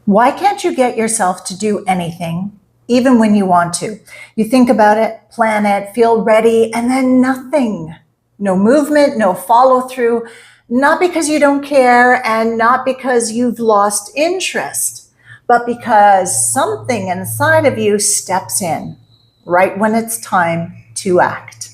Why can't you get yourself to do anything, even when you want to? You think about it, plan it, feel ready, and then nothing. No movement, no follow through, not because you don't care and not because you've lost interest, but because something inside of you steps in right when it's time to act.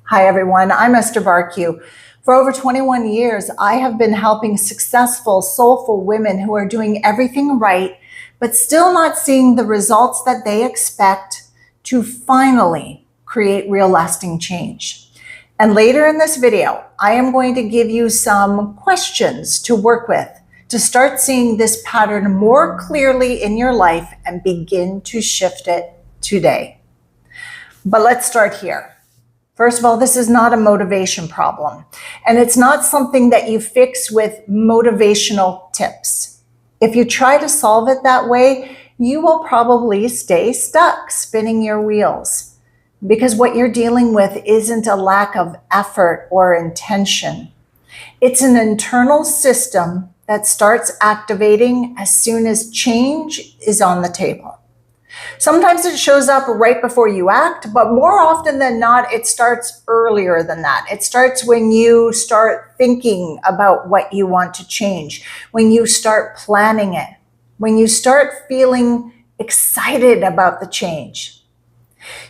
Hi, everyone. I'm Esther Bartkiw. For over 21 years, I have been helping successful, soulful women who are doing everything right, but still not seeing the results that they expect to finally create real lasting change. And later in this video, I am going to give you some questions to work with to start seeing this pattern more clearly in your life and begin to shift it today. But let's start here. First of all, this is not a motivation problem, and it's not something that you fix with motivational tips. If you try to solve it that way, you will probably stay stuck spinning your wheels, because what you're dealing with isn't a lack of effort or intention. It's an internal system that starts activating as soon as change is on the table. Sometimes it shows up right before you act, but more often than not, it starts earlier than that. It starts when you start thinking about what you want to change, when you start planning it, when you start feeling excited about the change.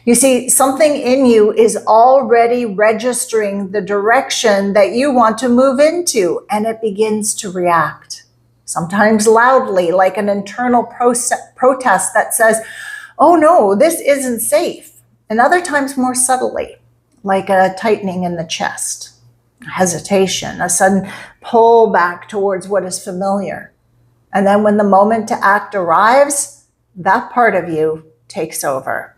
You see, something in you is already registering the direction that you want to move into, and it begins to react. Sometimes loudly, like an internal protest that says, oh no, this isn't safe. And other times more subtly, like a tightening in the chest, hesitation, a sudden pull back towards what is familiar. And then when the moment to act arrives, that part of you takes over.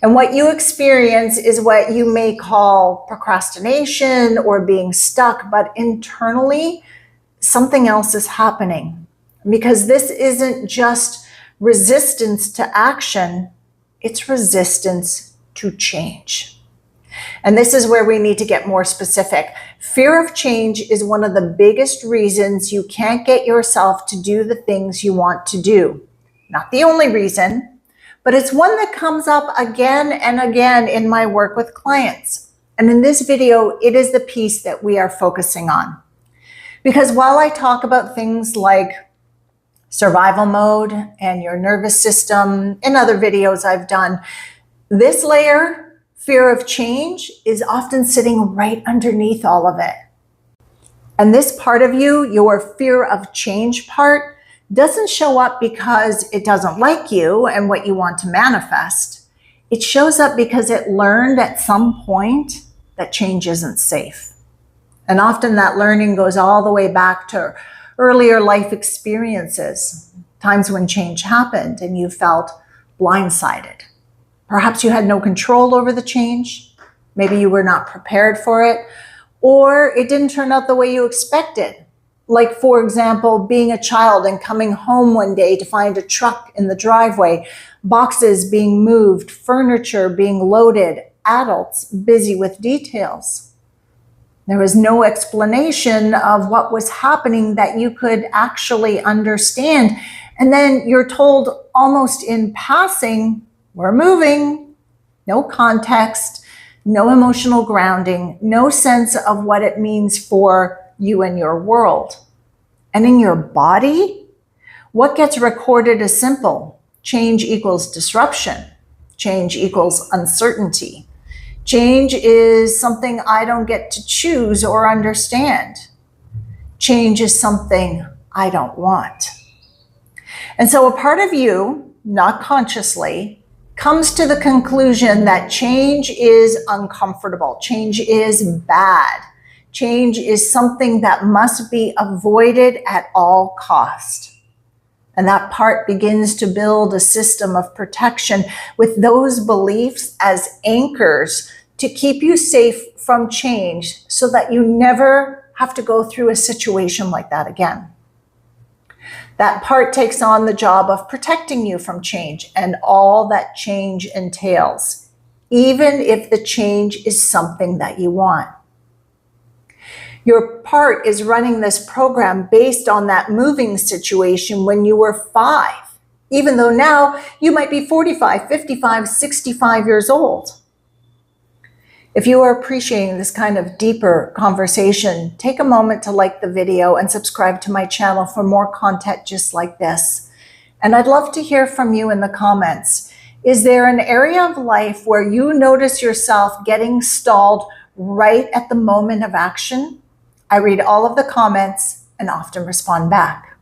And what you experience is what you may call procrastination or being stuck, but internally, something else is happening, because this isn't just resistance to action, it's resistance to change. And this is where we need to get more specific. Fear of change is one of the biggest reasons you can't get yourself to do the things you want to do. Not the only reason, but it's one that comes up again and again in my work with clients. And in this video, it is the piece that we are focusing on. Because while I talk about things like survival mode and your nervous system in other videos I've done, this layer, fear of change, is often sitting right underneath all of it. And this part of you, your fear of change part, doesn't show up because it doesn't like you and what you want to manifest. It shows up because it learned at some point that change isn't safe. And often that learning goes all the way back to earlier life experiences, times when change happened and you felt blindsided. Perhaps you had no control over the change. Maybe you were not prepared for it, or it didn't turn out the way you expected. Like, for example, being a child and coming home one day to find a truck in the driveway, boxes being moved, furniture being loaded, adults busy with details. There was no explanation of what was happening that you could actually understand. And then you're told almost in passing, we're moving. No context, no emotional grounding, no sense of what it means for you and your world. And in your body, what gets recorded is simple. Change equals disruption. Change equals uncertainty. Change is something I don't get to choose or understand. Change is something I don't want. And so a part of you, not consciously, comes to the conclusion that change is uncomfortable. Change is bad. Change is something that must be avoided at all cost. And that part begins to build a system of protection with those beliefs as anchors to keep you safe from change so that you never have to go through a situation like that again. That part takes on the job of protecting you from change and all that change entails, even if the change is something that you want. Your part is running this program based on that moving situation when you were 5, even though now you might be 45, 55, 65 years old. If you are appreciating this kind of deeper conversation, take a moment to like the video and subscribe to my channel for more content just like this. And I'd love to hear from you in the comments. Is there an area of life where you notice yourself getting stalled right at the moment of action? I read all of the comments and often respond back.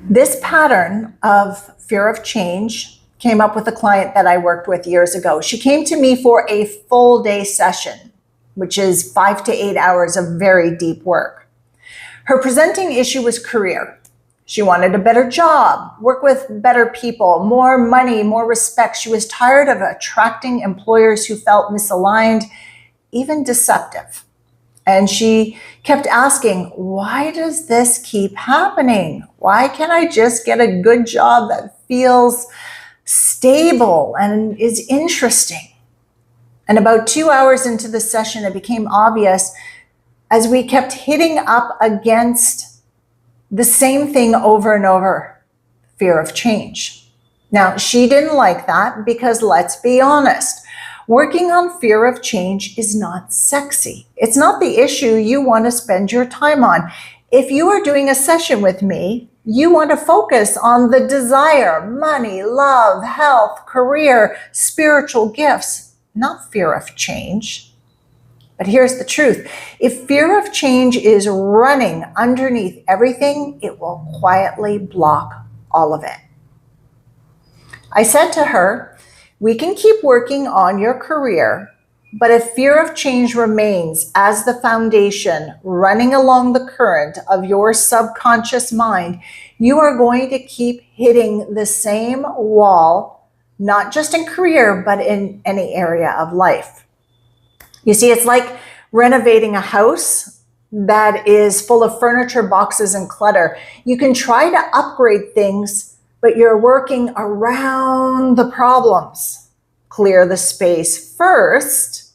This pattern of fear of change came up with a client that I worked with years ago. She came to me for a full day session, which is 5 to 8 hours of very deep work. Her presenting issue was career. She wanted a better job, work with better people, more money, more respect. She was tired of attracting employers who felt misaligned, even deceptive. And she kept asking, why does this keep happening? Why can't I just get a good job that feels stable and is interesting? And about 2 hours into the session, it became obvious as we kept hitting up against the same thing over and over, fear of change. Now, she didn't like that because let's be honest, working on fear of change is not sexy. It's not the issue you want to spend your time on. If you are doing a session with me, you want to focus on the desire, money, love, health, career, spiritual gifts, not fear of change. But here's the truth. If fear of change is running underneath everything, it will quietly block all of it. I said to her, we can keep working on your career, but if fear of change remains as the foundation running along the current of your subconscious mind, you are going to keep hitting the same wall, not just in career, but in any area of life. You see, it's like renovating a house that is full of furniture, boxes, and clutter. You can try to upgrade things, but you're working around the problems. Clear the space first,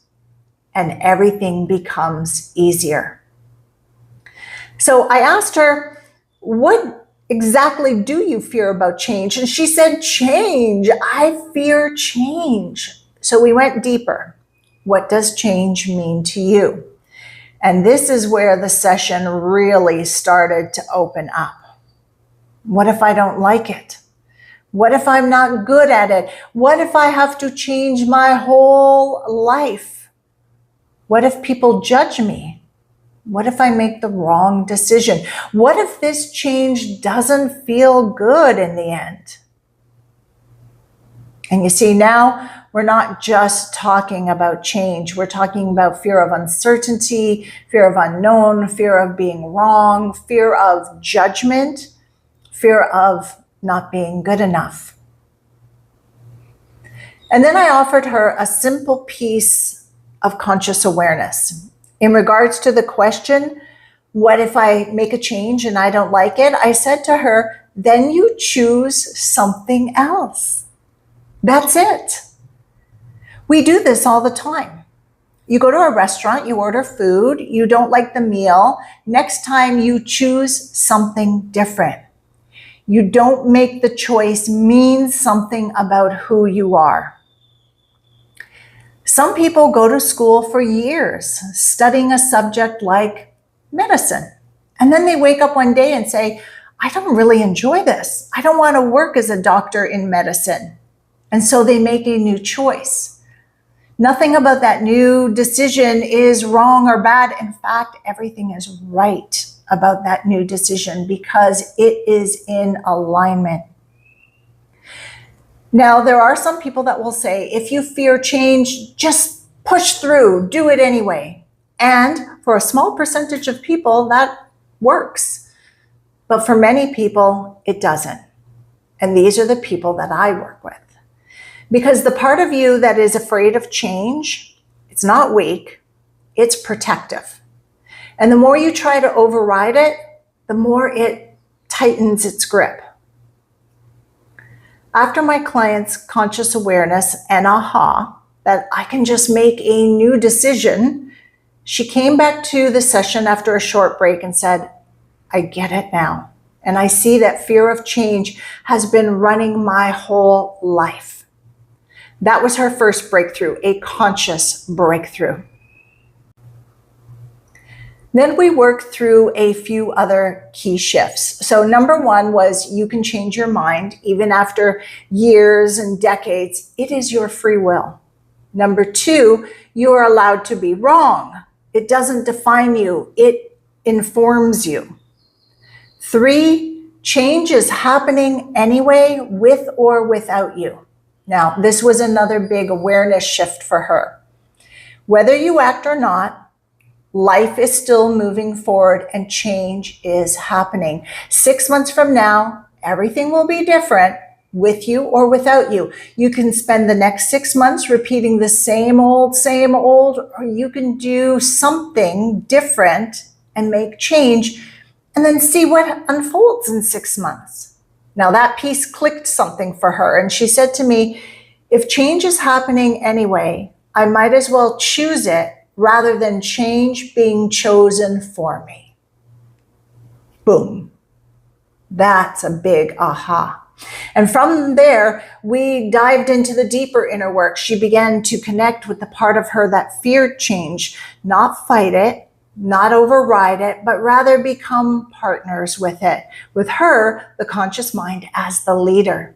and everything becomes easier. So I asked her, what exactly do you fear about change? And she said, change. I fear change. So we went deeper. What does change mean to you? And this is where the session really started to open up. What if I don't like it? What if I'm not good at it? What if I have to change my whole life? What if people judge me? What if I make the wrong decision? What if this change doesn't feel good in the end? And you see, now we're not just talking about change. We're talking about fear of uncertainty, fear of unknown, fear of being wrong, fear of judgment, fear of not being good enough. And then I offered her a simple piece of conscious awareness. In regards to the question, what if I make a change and I don't like it? I said to her, then you choose something else. That's it. We do this all the time. You go to a restaurant, you order food, you don't like the meal. Next time you choose something different. You don't make the choice mean something about who you are. Some people go to school for years studying a subject like medicine. And then they wake up one day and say, I don't really enjoy this. I don't want to work as a doctor in medicine. And so they make a new choice. Nothing about that new decision is wrong or bad. In fact, everything is right about that new decision because it is in alignment. Now, there are some people that will say, if you fear change, just push through, do it anyway. And for a small percentage of people, that works. But for many people, it doesn't. And these are the people that I work with. Because the part of you that is afraid of change, it's not weak, it's protective. And the more you try to override it, the more it tightens its grip. After my client's conscious awareness and aha, that I can just make a new decision, She came back to the session after a short break and said, I get it now. And I see that fear of change has been running my whole life. That was her first breakthrough, a conscious breakthrough. Then we worked through a few other key shifts. So number one was you can change your mind even after years and decades. It is your free will. Number two, you are allowed to be wrong. It doesn't define you. It informs you. 3, change is happening anyway, with or without you. Now, this was another big awareness shift for her. Whether you act or not, life is still moving forward and change is happening. 6 months from now, everything will be different with you or without you. You can spend the next 6 months repeating the same old, or you can do something different and make change and then see what unfolds in 6 months. Now that piece clicked something for her, and she said to me, if change is happening anyway, I might as well choose it rather than change being chosen for me. Boom. That's a big aha. And from there, we dived into the deeper inner work. She began to connect with the part of her that feared change, not fight it, not override it, but rather become partners with it. With her, the conscious mind as the leader.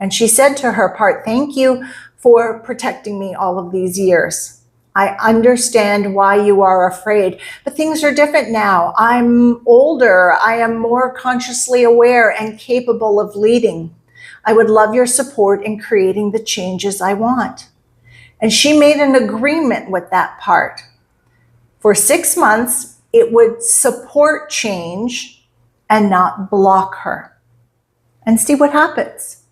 And she said to her part, thank you for protecting me all of these years. I understand why you are afraid, but things are different now. I'm older. I am more consciously aware and capable of leading. I would love your support in creating the changes I want. And she made an agreement with that part. For 6 months, it would support change and not block her. And see what happens.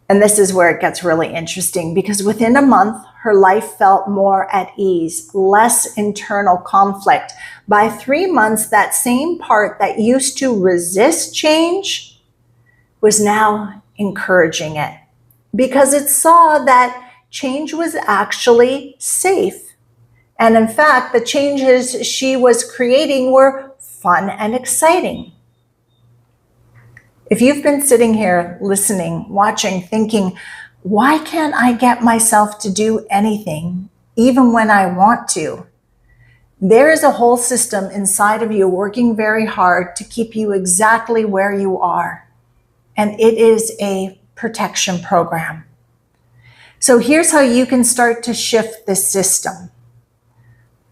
And this is where it gets really interesting, because within a month, her life felt more at ease, less internal conflict. By 3 months, that same part that used to resist change was now encouraging it, because it saw that change was actually safe. And in fact, the changes she was creating were fun and exciting. If you've been sitting here listening, watching, thinking, why can't I get myself to do anything, even when I want to? There is a whole system inside of you working very hard to keep you exactly where you are. And it is a protection program. So here's how you can start to shift this system.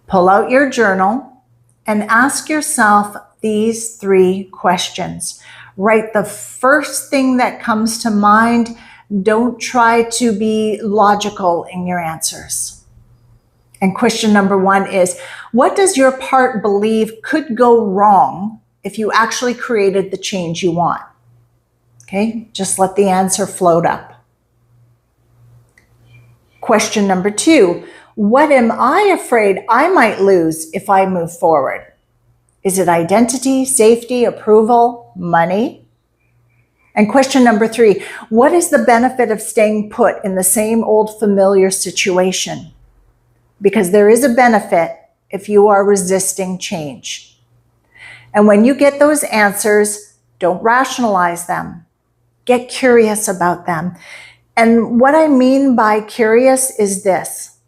Pull out your journal and ask yourself these 3 questions. Write the first thing that comes to mind. Don't try to be logical in your answers. And question number 1 is, what does your part believe could go wrong if you actually created the change you want? Okay, just let the answer float up. Question number 2, what am I afraid I might lose if I move forward? Is it identity, safety, approval, money? And question number 3, what is the benefit of staying put in the same old familiar situation? Because there is a benefit if you are resisting change. And when you get those answers, don't rationalize them. Get curious about them. And what I mean by curious is this: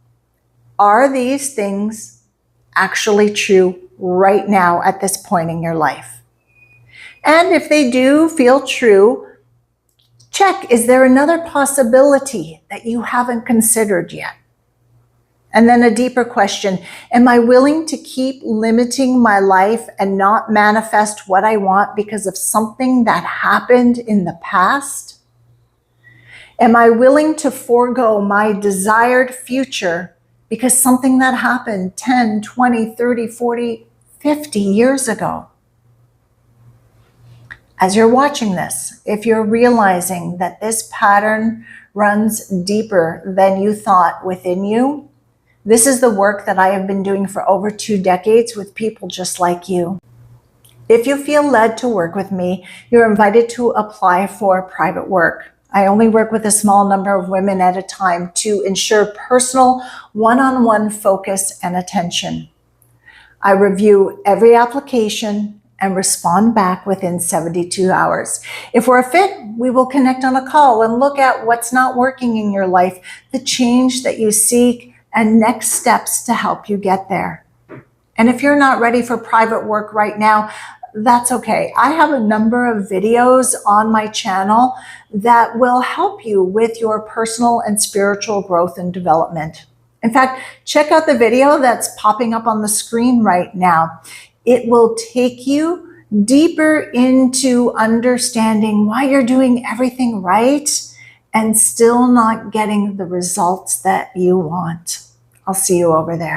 are these things actually true right now at this point in your life? And if they do feel true, check, is there another possibility that you haven't considered yet? And then a deeper question, am I willing to keep limiting my life and not manifest what I want because of something that happened in the past? Am I willing to forego my desired future because something that happened 10, 20, 30, 40, 50 years ago? As you're watching this, if you're realizing that this pattern runs deeper than you thought within you, this is the work that I have been doing for over 2 decades with people just like you. If you feel led to work with me, you're invited to apply for private work. I only work with a small number of women at a time to ensure personal one-on-one focus and attention. I review every application and respond back within 72 hours. If we're a fit, we will connect on a call and look at what's not working in your life, the change that you seek, and next steps to help you get there. And if you're not ready for private work right now, that's okay. I have a number of videos on my channel that will help you with your personal and spiritual growth and development. In fact, check out the video that's popping up on the screen right now. It will take you deeper into understanding why you're doing everything right and still not getting the results that you want. I'll see you over there.